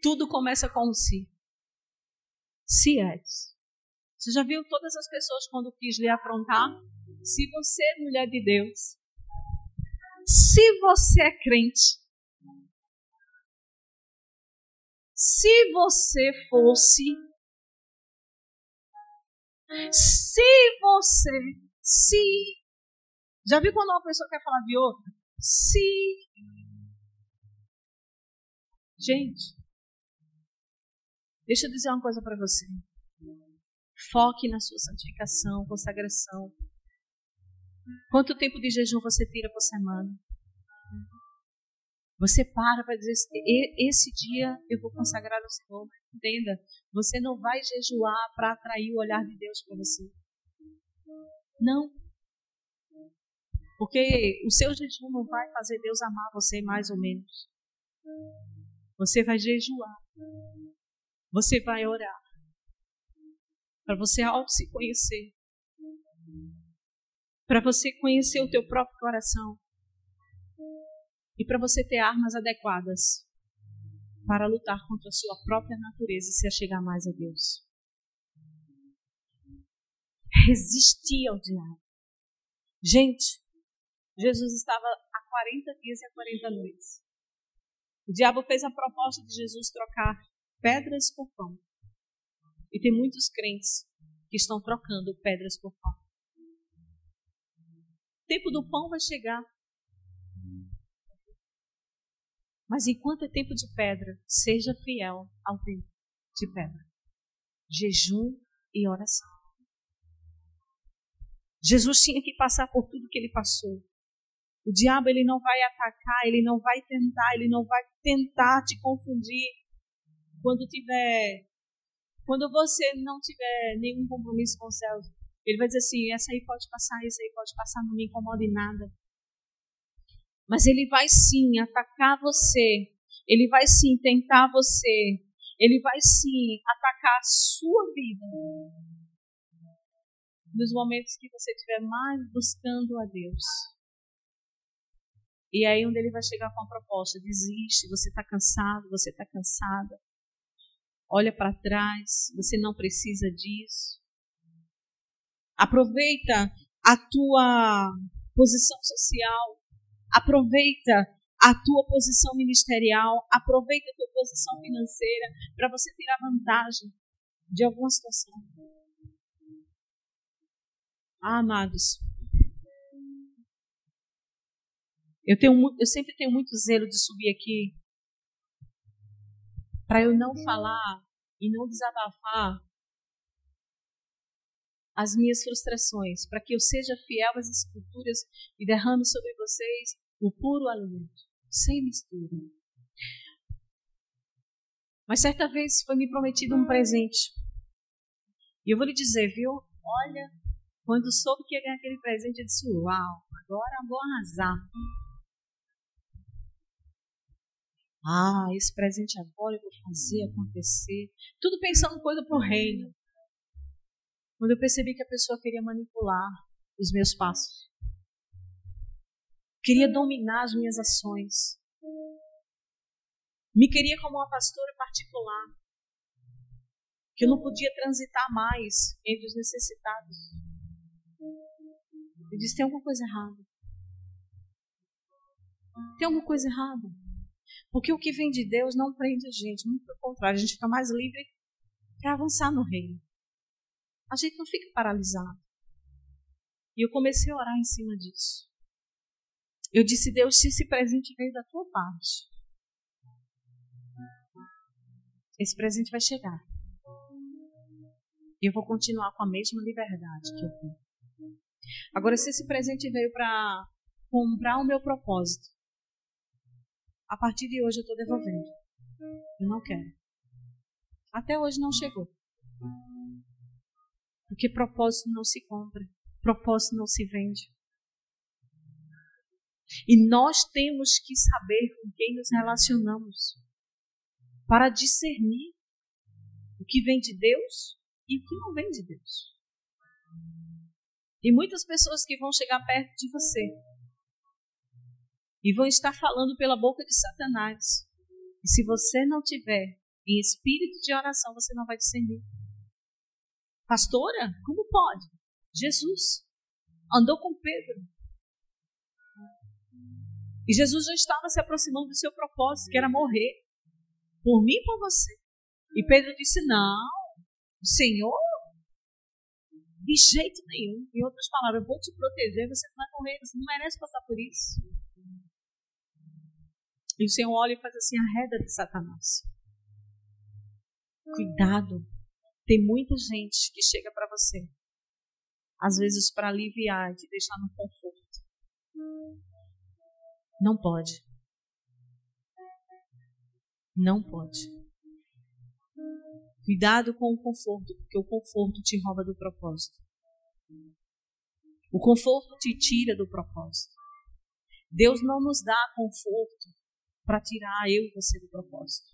Tudo começa com um si. Se és. Você já viu todas as pessoas quando quis lhe afrontar? Se você é mulher de Deus, se você é crente, se você fosse, já viu quando uma pessoa quer falar de outra? Gente, deixa eu dizer uma coisa para você. Foque na sua santificação, consagração. Quanto tempo de jejum você tira por semana? Você para dizer, esse dia eu vou consagrar ao Senhor. Entenda, você não vai jejuar para atrair o olhar de Deus para você. Não. Porque o seu jejum não vai fazer Deus amar você mais ou menos. Você vai jejuar. Você vai orar. Para você auto se conhecer. Para você conhecer o teu próprio coração. E para você ter armas adequadas para lutar contra a sua própria natureza e se achegar mais a Deus. Resistir ao diabo. Gente, Jesus estava há 40 dias e há 40 noites. O diabo fez a proposta de Jesus trocar pedras por pão. E tem muitos crentes que estão trocando pedras por pão. O tempo do pão vai chegar. Mas enquanto é tempo de pedra, seja fiel ao tempo de pedra. Jejum e oração. Jesus tinha que passar por tudo que ele passou. O diabo, ele não vai atacar, ele não vai tentar te confundir quando você não tiver nenhum compromisso com o céu. Ele vai dizer assim, essa aí pode passar, não me incomoda em nada. Mas ele vai sim atacar você, ele vai sim tentar você, ele vai sim atacar a sua vida. Nos momentos que você estiver mais buscando a Deus. E aí onde ele vai chegar com a proposta, desiste, você está cansado, você está cansada. Olha para trás, você não precisa disso. Aproveita a tua posição social, aproveita a tua posição ministerial, aproveita a tua posição financeira para você tirar vantagem de alguma situação. Amados, eu sempre tenho muito zelo de subir aqui para eu não falar e não desabafar as minhas frustrações, para que eu seja fiel às Escrituras e derrame sobre vocês o puro alimento, sem mistura. Mas certa vez foi me prometido um presente. E eu vou lhe dizer, viu? Olha, quando soube que ia ganhar aquele presente, eu disse, uau, agora eu vou arrasar. Esse presente agora eu vou fazer acontecer. Tudo pensando coisa para o reino. Quando eu percebi que a pessoa queria manipular os meus passos. Queria dominar as minhas ações. Me queria como uma pastora particular. Que eu não podia transitar mais entre os necessitados. Eu disse, tem alguma coisa errada. Tem alguma coisa errada. Porque o que vem de Deus não prende a gente, muito pelo contrário, a gente fica mais livre para avançar no reino. A gente não fica paralisado. E eu comecei a orar em cima disso. Eu disse, Deus, se esse presente veio da tua parte, esse presente vai chegar. E eu vou continuar com a mesma liberdade que eu tenho. Agora, se esse presente veio para comprar o meu propósito, a partir de hoje eu estou devolvendo. Eu não quero. Até hoje não chegou. Porque propósito não se compra. Propósito não se vende. E nós temos que saber com quem nos relacionamos para discernir o que vem de Deus e o que não vem de Deus. E muitas pessoas que vão chegar perto de você e vão estar falando pela boca de Satanás. E se você não tiver em espírito de oração, você não vai discernir. Pastora, como pode? Jesus andou com Pedro. E Jesus já estava se aproximando do seu propósito, que era morrer por mim e por você. E Pedro disse, não, o Senhor, de jeito nenhum. Em outras palavras, eu vou te proteger, você não vai morrer, você não merece passar por isso. E o Senhor olha e faz assim, arreda de Satanás. Cuidado, tem muita gente que chega para você, às vezes para aliviar e te deixar no conforto. Não pode. Não pode. Cuidado com o conforto, porque o conforto te rouba do propósito. O conforto te tira do propósito. Deus não nos dá conforto para tirar eu e você do propósito.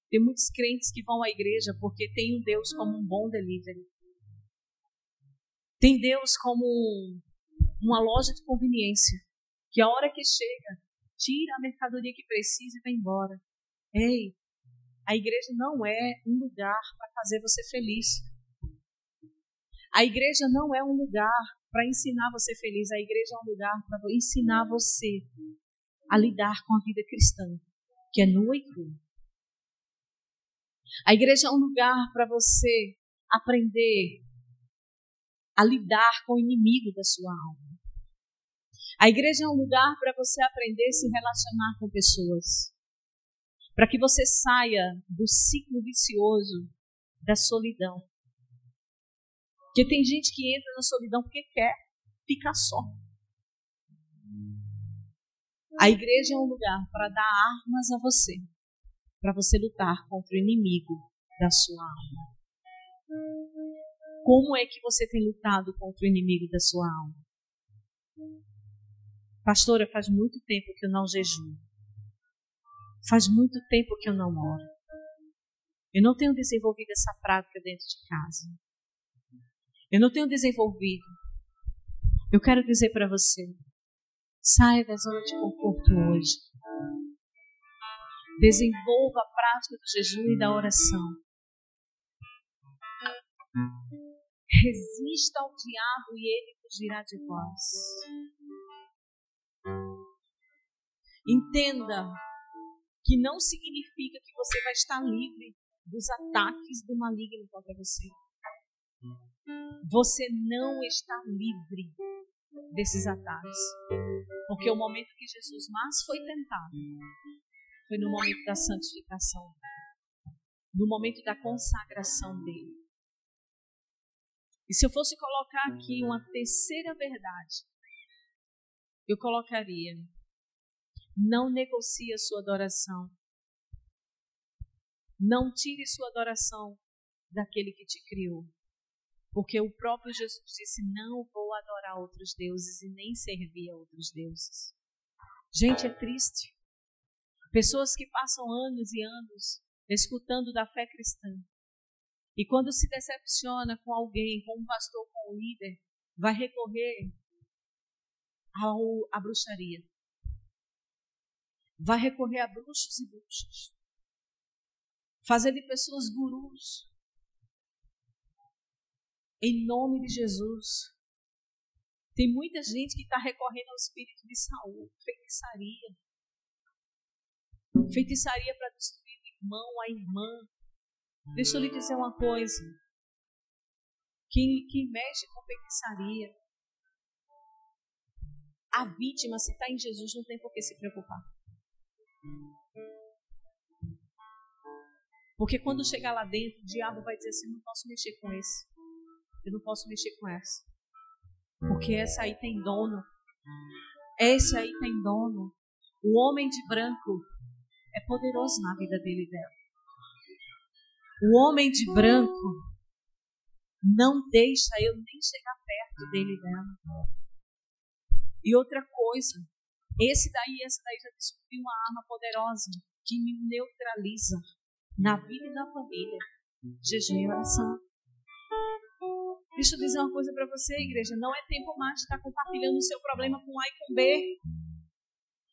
Tem muitos crentes que vão à igreja porque tem um Deus como um bom delivery. Tem Deus como uma loja de conveniência, que a hora que chega, tira a mercadoria que precisa e vai embora. Ei, a igreja não é um lugar para fazer você feliz. A igreja não é um lugar para ensinar você feliz. A igreja é um lugar para ensinar você a lidar com a vida cristã, que é nua e crua. A igreja é um lugar para você aprender a lidar com o inimigo da sua alma. A igreja é um lugar para você aprender a se relacionar com pessoas. Para que você saia do ciclo vicioso da solidão. Porque tem gente que entra na solidão porque quer ficar só. A igreja é um lugar para dar armas a você. Para você lutar contra o inimigo da sua alma. Como é que você tem lutado contra o inimigo da sua alma? Pastora, faz muito tempo que eu não jejuo. Faz muito tempo que eu não oro. Eu não tenho desenvolvido essa prática dentro de casa. Eu não tenho desenvolvido. Eu quero dizer para você, saia da zona de conforto hoje. Desenvolva a prática do jejum e da oração. Resista ao diabo e ele fugirá de vós. Entenda que não significa que você vai estar livre dos ataques do maligno contra você. Você não está livre desses ataques. Porque o momento que Jesus mais foi tentado foi no momento da santificação, no momento da consagração dele. E se eu fosse colocar aqui uma terceira verdade, eu colocaria: não negocie a sua adoração. Não tire sua adoração daquele que te criou. Porque o próprio Jesus disse: não vou adorar outros deuses e nem servir a outros deuses. Gente, é triste. Pessoas que passam anos e anos escutando da fé cristã. E quando se decepciona com alguém, com um pastor, com um líder, vai recorrer à bruxaria. Vai recorrer a bruxos e bruxas. Fazer de pessoas gurus. Em nome de Jesus. Tem muita gente que está recorrendo ao espírito de Saul, feitiçaria. Feitiçaria para destruir o irmão, a irmã. Deixa eu lhe dizer uma coisa. Quem mexe com feitiçaria, a vítima, se está em Jesus, não tem por que se preocupar. Porque quando chegar lá dentro, o diabo vai dizer assim: eu não posso mexer com esse. Eu não posso mexer com essa. Porque essa aí tem dono. Esse aí tem dono. O homem de branco é poderoso na vida dele e dela. O homem de branco não deixa eu nem chegar perto dele e dela. E outra coisa, essa daí já descobriu uma arma poderosa que me neutraliza na vida e na família. Jejum e oração. Deixa eu dizer uma coisa para você, igreja. Não é tempo mais de estar compartilhando o seu problema com A e com B.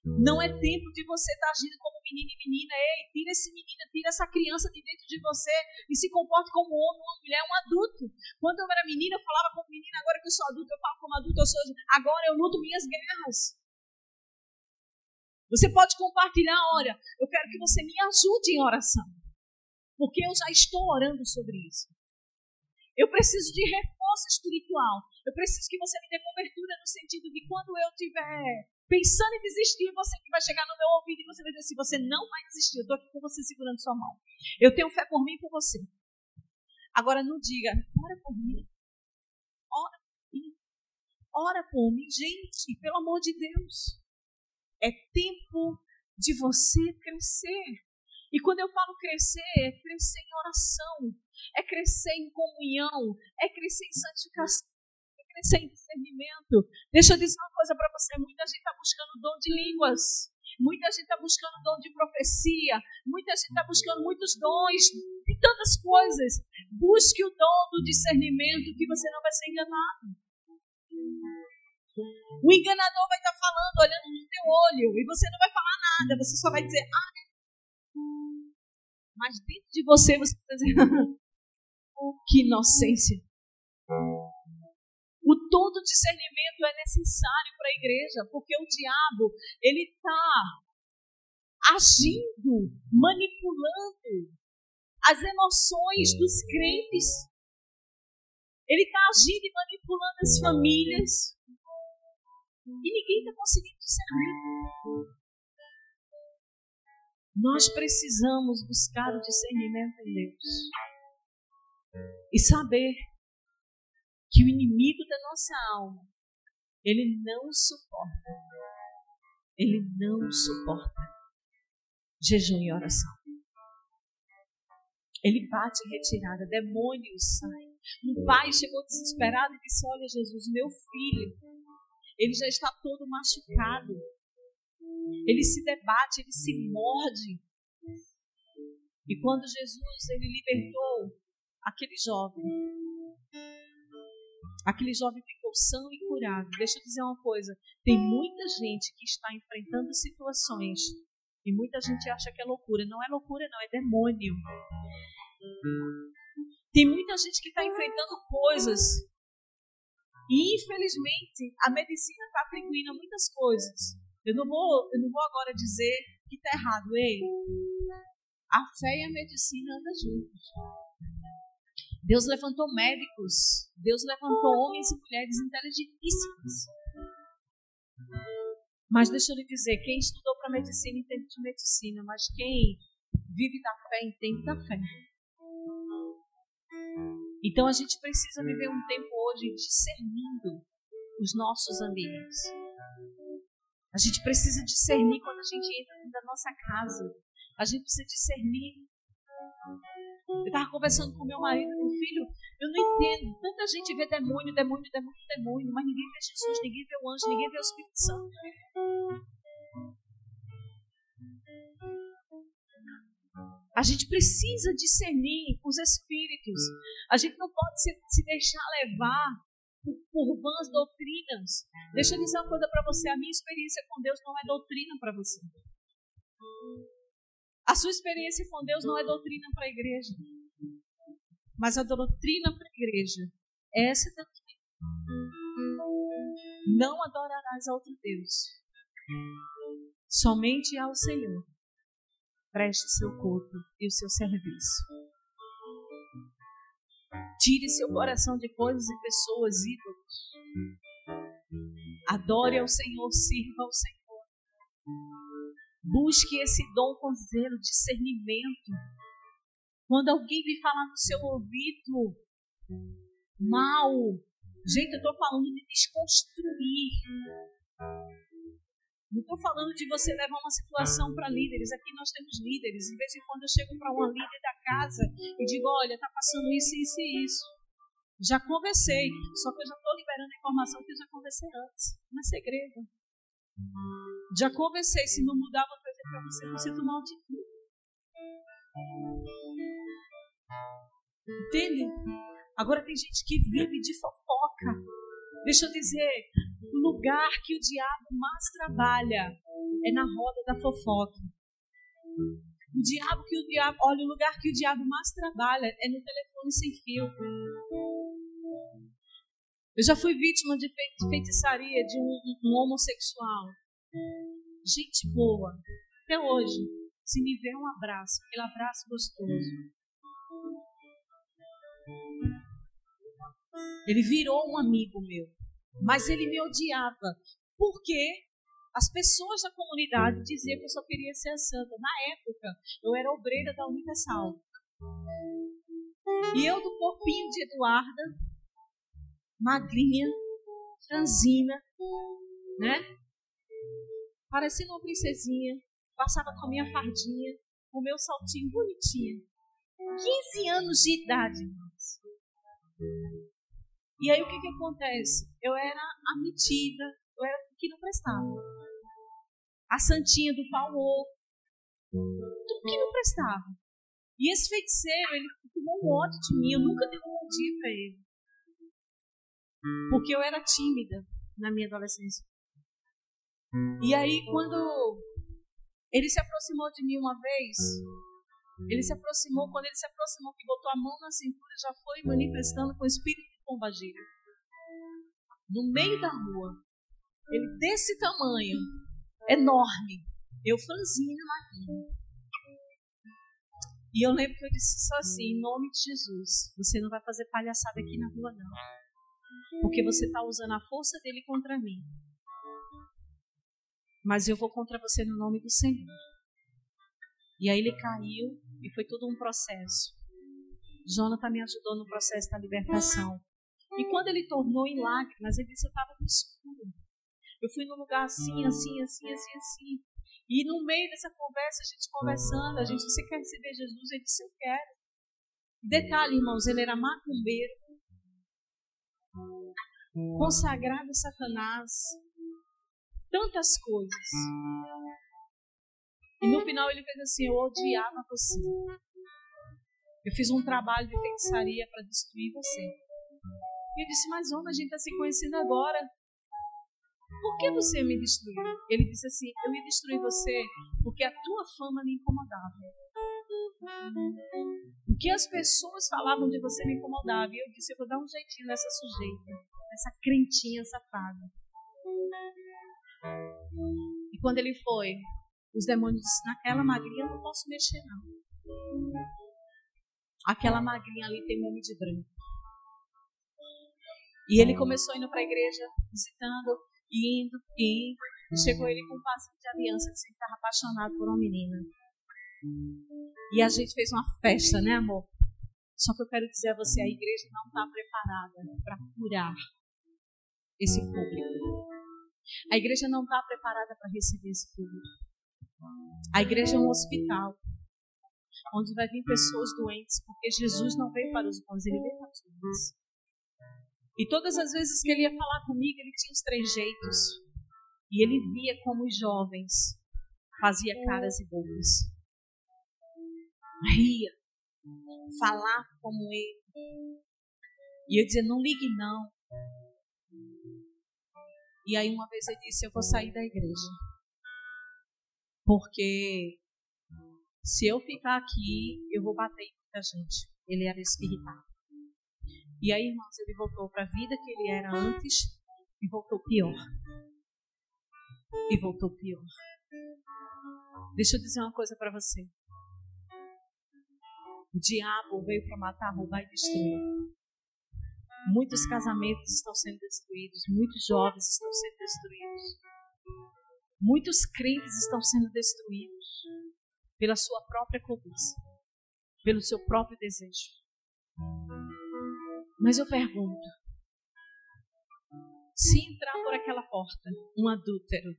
Não é tempo de você estar agindo como menino e menina. Ei, tira esse menino, tira essa criança de dentro de você e se comporte como um homem, uma mulher, um adulto. Quando eu era menina, eu falava como menina. Agora que eu sou adulto, eu falo como adulto. Agora eu luto minhas guerras. Você pode compartilhar, olha, eu quero que você me ajude em oração. Porque eu já estou orando sobre isso. Eu preciso de reforço espiritual. Eu preciso que você me dê cobertura no sentido de quando eu estiver pensando em desistir, você que vai chegar no meu ouvido e você vai dizer assim: você não vai desistir, eu estou aqui com você segurando sua mão. Eu tenho fé por mim e por você. Agora não diga, ora por mim. Ora por mim. Ora por mim. Gente, pelo amor de Deus. É tempo de você crescer. E quando eu falo crescer, é crescer em oração, é crescer em comunhão, é crescer em santificação, é crescer em discernimento. Deixa eu dizer uma coisa para você: muita gente está buscando dom de línguas, muita gente está buscando dom de profecia, muita gente está buscando muitos dons e tantas coisas. Busque o dom do discernimento, que você não vai ser enganado. O enganador vai estar falando, olhando no teu olho, e você não vai falar nada, você só vai dizer, mas dentro de você vai dizer, que inocência. O todo discernimento é necessário para a igreja, porque o diabo, ele está agindo, manipulando as emoções dos crentes. Ele está agindo e manipulando as famílias. E ninguém está conseguindo discernir. Nós precisamos buscar o discernimento em Deus. E saber que o inimigo da nossa alma, ele não suporta. Ele não suporta jejum e oração. Ele bate em retirada, demônios saem. Um pai chegou desesperado e disse: olha, Jesus, meu filho, ele já está todo machucado. Ele se debate, ele se morde. E quando Jesus, ele libertou aquele jovem ficou são e curado. Deixa eu dizer uma coisa: tem muita gente que está enfrentando situações e muita gente acha que é loucura. Não é loucura, não, é demônio. Tem muita gente que está enfrentando coisas e, infelizmente, a medicina está atribuindo a muitas coisas. Eu não vou agora dizer que está errado. Ei, a fé e a medicina andam juntos. Deus levantou médicos, Deus levantou homens e mulheres inteligentíssimos. Mas deixa eu lhe dizer, quem estudou para medicina entende de medicina, mas quem vive da fé entende da fé. Então a gente precisa viver um tempo hoje discernindo os nossos ambientes. A gente precisa discernir quando a gente entra dentro da nossa casa. A gente precisa discernir. Eu estava conversando com meu marido, meu filho, eu não entendo. Tanta gente vê demônio, mas ninguém vê Jesus, ninguém vê o anjo, ninguém vê o Espírito Santo. A gente precisa discernir os espíritos. A gente não pode se deixar levar por vãs doutrinas. Deixa eu dizer uma coisa para você. A minha experiência com Deus não é doutrina para você. A sua experiência com Deus não é doutrina para a igreja. Mas a doutrina para a igreja é essa daqui. Não adorarás a outro Deus. Somente ao Senhor. preste seu culto e o seu serviço. Tire seu coração de coisas e pessoas, ídolos. Adore ao Senhor, sirva ao Senhor. Busque esse dom com zelo, discernimento. Quando alguém vem falar no seu ouvido mal, gente, eu estou falando de desconstruir. Não estou falando de você levar uma situação para líderes. Aqui nós temos líderes. De vez em quando eu chego para uma líder da casa e digo, olha, está passando isso, isso e isso. Já conversei, só que eu já estou liberando a informação que eu já conversei antes. Não é segredo. Já conversei, se não mudar, vou trazer para você tomar atitude. Entende? Agora tem gente que vive de fofoca. Deixa eu dizer, o lugar que o diabo mais trabalha é na roda da fofoca. Olha, o lugar que o diabo mais trabalha é no telefone sem fio. Eu já fui vítima de feitiçaria de um homossexual. Gente boa. Até hoje, se me vê um abraço, aquele abraço gostoso. Ele virou um amigo meu, mas ele me odiava, porque as pessoas da comunidade diziam que eu só queria ser a santa. Na época, eu era obreira da Universal. E eu do corpinho de Eduarda, magrinha, franzina, né? Parecendo uma princesinha, passava com a minha fardinha, com o meu saltinho bonitinho. 15 anos de idade, irmãos. E aí o que acontece? Eu era a metida, eu era o que não prestava. A santinha do pau oco, tudo que não prestava. E esse feiticeiro, ele tomou um ódio de mim, eu nunca dei um bom dia para ele. Porque eu era tímida na minha adolescência. E aí quando ele se aproximou de mim uma vez, quando ele se aproximou, que botou a mão na cintura, já foi manifestando com o espírito de pombagira. No meio da rua, ele desse tamanho, enorme, eu franzina, magrinha. E eu lembro que eu disse só assim, em nome de Jesus, você não vai fazer palhaçada aqui na rua não, porque você está usando a força dele contra mim. Mas eu vou contra você no nome do Senhor. E aí ele caiu e foi todo um processo. Jonathan me ajudou no processo da libertação. E quando ele tornou em lágrimas, ele disse, eu estava no escuro. Eu fui num lugar assim. E no meio dessa conversa, a gente conversando, você quer receber Jesus? Ele disse, eu quero. Detalhe, irmãos, ele era macumbeiro, consagrado a Satanás, tantas coisas. E no final ele fez assim, eu odiava você. Eu fiz um trabalho de feitiçaria para destruir você. E eu disse, mas homem, a gente está se conhecendo agora. Por que você me destruiu? Ele disse assim, eu ia destruir você porque a tua fama me incomodava. O que as pessoas falavam de você me incomodava. E eu disse, eu vou dar um jeitinho nessa sujeita, nessa crentinha safada. E quando ele foi, os demônios disseram, naquela magrinha eu não posso mexer não. Aquela magrinha ali tem nome de branco. E ele começou indo para a igreja, visitando, indo. Chegou ele com um passinho de aliança, que ele estava apaixonado por uma menina. E a gente fez uma festa, né, amor? Só que eu quero dizer a você, a igreja não está preparada para curar esse público. A igreja não está preparada para receber esse público. A igreja é um hospital, onde vai vir pessoas doentes, porque Jesus não veio para os bons, ele veio para os doentes. E todas as vezes que ele ia falar comigo, ele tinha os trejeitos. E ele via como os jovens fazia caras e bocas. Ria, falava como ele. E eu dizia, não ligue não. E aí uma vez ele disse, eu vou sair da igreja. Porque se eu ficar aqui, eu vou bater em muita gente. Ele era espiritual. E aí, irmãos, ele voltou para a vida que ele era antes e voltou pior. Deixa eu dizer uma coisa para você. O diabo veio para matar, roubar e destruir. Muitos casamentos estão sendo destruídos, muitos jovens estão sendo destruídos. Muitos crentes estão sendo destruídos pela sua própria cobiça, pelo seu próprio desejo. Mas eu pergunto, se entrar por aquela porta um adúltero,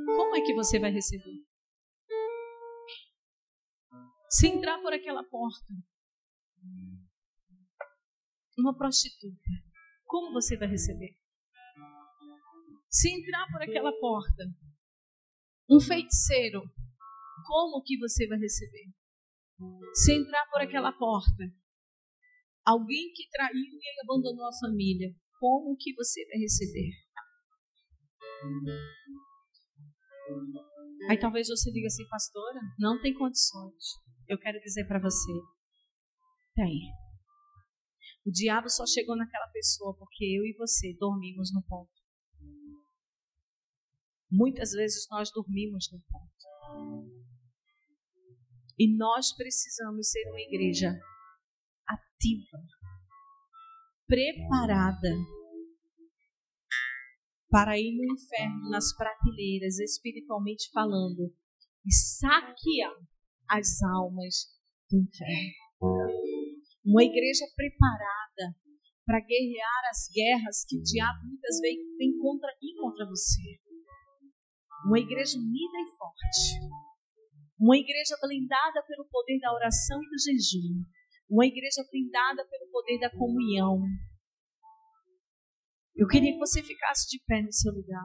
como é que você vai receber? Se entrar por aquela porta uma prostituta, como você vai receber? Se entrar por aquela porta um feiticeiro, como que você vai receber? Se entrar por aquela porta alguém que traiu e abandonou a família, como que você vai receber? Aí talvez você diga assim, pastora, não tem condições. Eu quero dizer para você, tem. O diabo só chegou naquela pessoa porque eu e você dormimos no ponto. Muitas vezes nós dormimos no ponto. E nós precisamos ser uma igreja ativa, preparada para ir no inferno, nas prateleiras, espiritualmente falando, e saquear as almas do inferno. Uma igreja preparada para guerrear as guerras que o diabo muitas vezes vem contra você. Uma igreja unida e forte. Uma igreja blindada pelo poder da oração e do jejum. Uma igreja blindada pelo poder da comunhão. Eu queria que você ficasse de pé no seu lugar.